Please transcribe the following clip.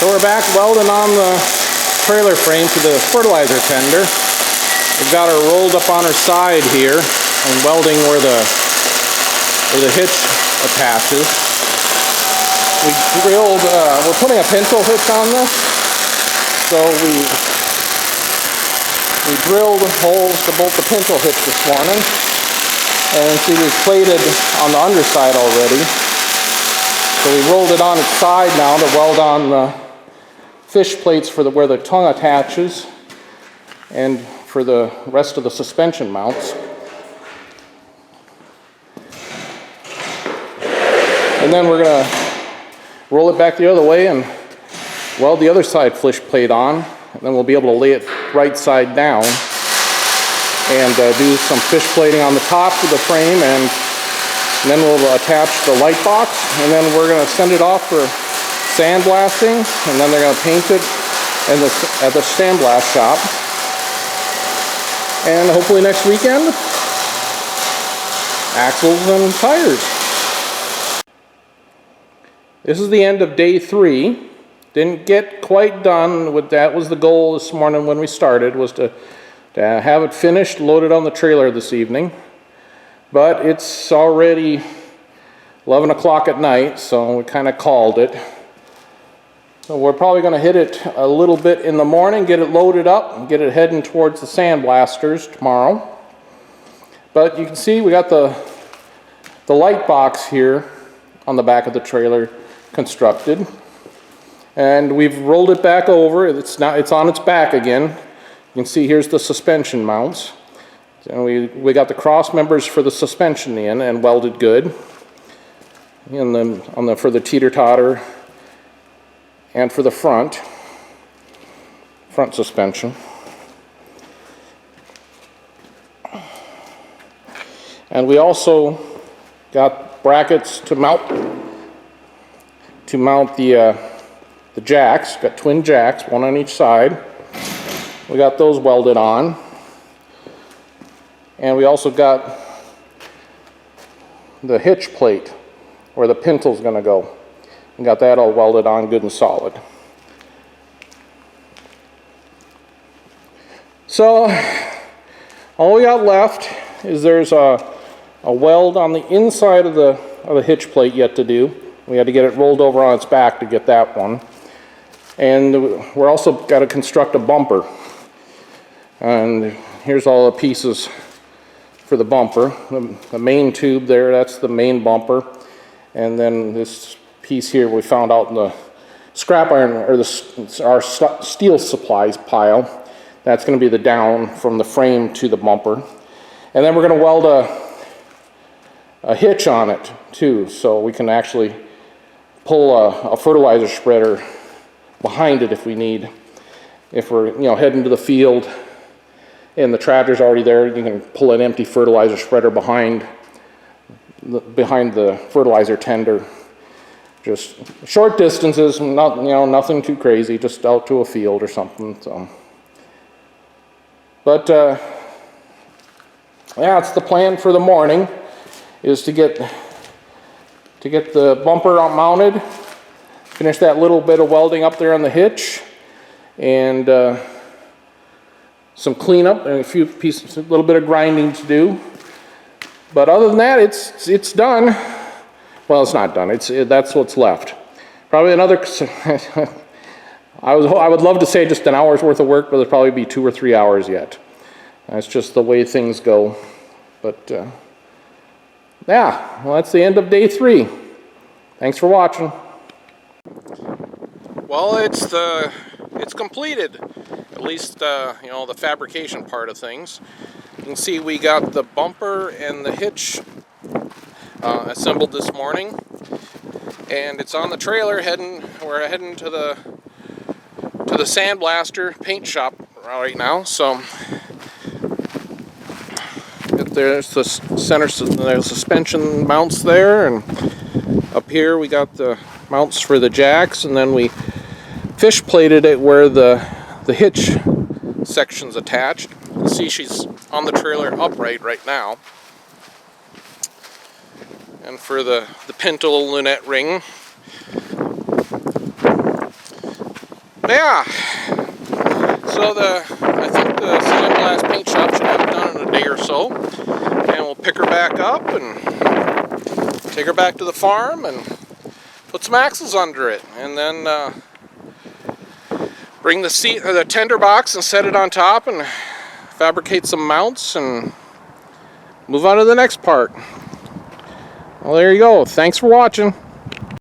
So we're back welding on the trailer frame to the fertilizer tender. We've got her rolled up on her side here and welding where the hitch attaches. We drilled, we're putting a pencil hitch on this. So we drilled holes to bolt the pencil hitch this morning. And see, we've plated on the underside already. So we rolled it on its side now to weld on the fish plates for where the tongue attaches and for the rest of the suspension mounts. And then we're going to roll it back the other way and weld the other side fish plate on. And then we'll be able to lay it right side down and do some fish plating on the top of the frame, and then we'll attach the light box, and then we're going to send it off for sandblasting, and then they're going to paint it at the sandblast shop. And hopefully next weekend, axles and tires. This is the end of day 3. Didn't get quite done with that. Was the goal this morning when we started, was to have it finished, loaded on the trailer this evening. But it's already 11 o'clock at night, so we kind of called it. So we're probably going to hit it a little bit in the morning, get it loaded up, and get it heading towards the sandblasters tomorrow. But you can see we got the light box here on the back of the trailer constructed. And we've rolled it back over. It's on its back again. You can see here's the suspension mounts. And we got the cross members for the suspension in and welded good. And then for the teeter-totter and for the front suspension. And we also got brackets to mount the jacks. Got twin jacks, one on each side. We got those welded on. And we also got the hitch plate where the pinto's going to go. We got that all welded on good and solid. So all we got left is there's a weld on the inside of the hitch plate yet to do. We had to get it rolled over on its back to get that one. And we're also got to construct a bumper. And here's all the pieces for the bumper. The main tube there, that's the main bumper. And then this piece here we found out in the scrap iron, or our steel supplies pile. That's going to be the down from the frame to the bumper. And then we're going to weld a hitch on it too, so we can actually pull a fertilizer spreader behind it if we need. If we're heading to the field and the tractor's already there, you can pull an empty fertilizer spreader behind the fertilizer tender. Just short distances, nothing too crazy, just out to a field or something. So, but yeah, it's the plan for the morning, is to get the bumper mounted, finish that little bit of welding up there on the hitch, and some cleanup and a few pieces, a little bit of grinding to do. But other than that, it's done. Well, it's not done. That's what's left. Probably another. I would love to say just an hour's worth of work, but it'll probably be 2 or 3 hours yet. That's just the way things go. But yeah, well, that's the end of day 3. Thanks for watching. Well, it's completed. At least the fabrication part of things. You can see we got the bumper and the hitch assembled this morning, and it's on the trailer we're heading to the sandblaster paint shop right now. So there's the suspension mounts there, and up here we got the mounts for the jacks, and then we fish plated it where the hitch section's attached. You can see she's on the trailer upright right now. And for the pintle lunette ring, yeah, so I think the sandblast paint shop should have it done in a day or so, and we'll pick her back up and take her back to the farm and put some axles under it, and then bring the tender box and set it on top and fabricate some mounts and move on to the next part. Well, there you go. Thanks for watching.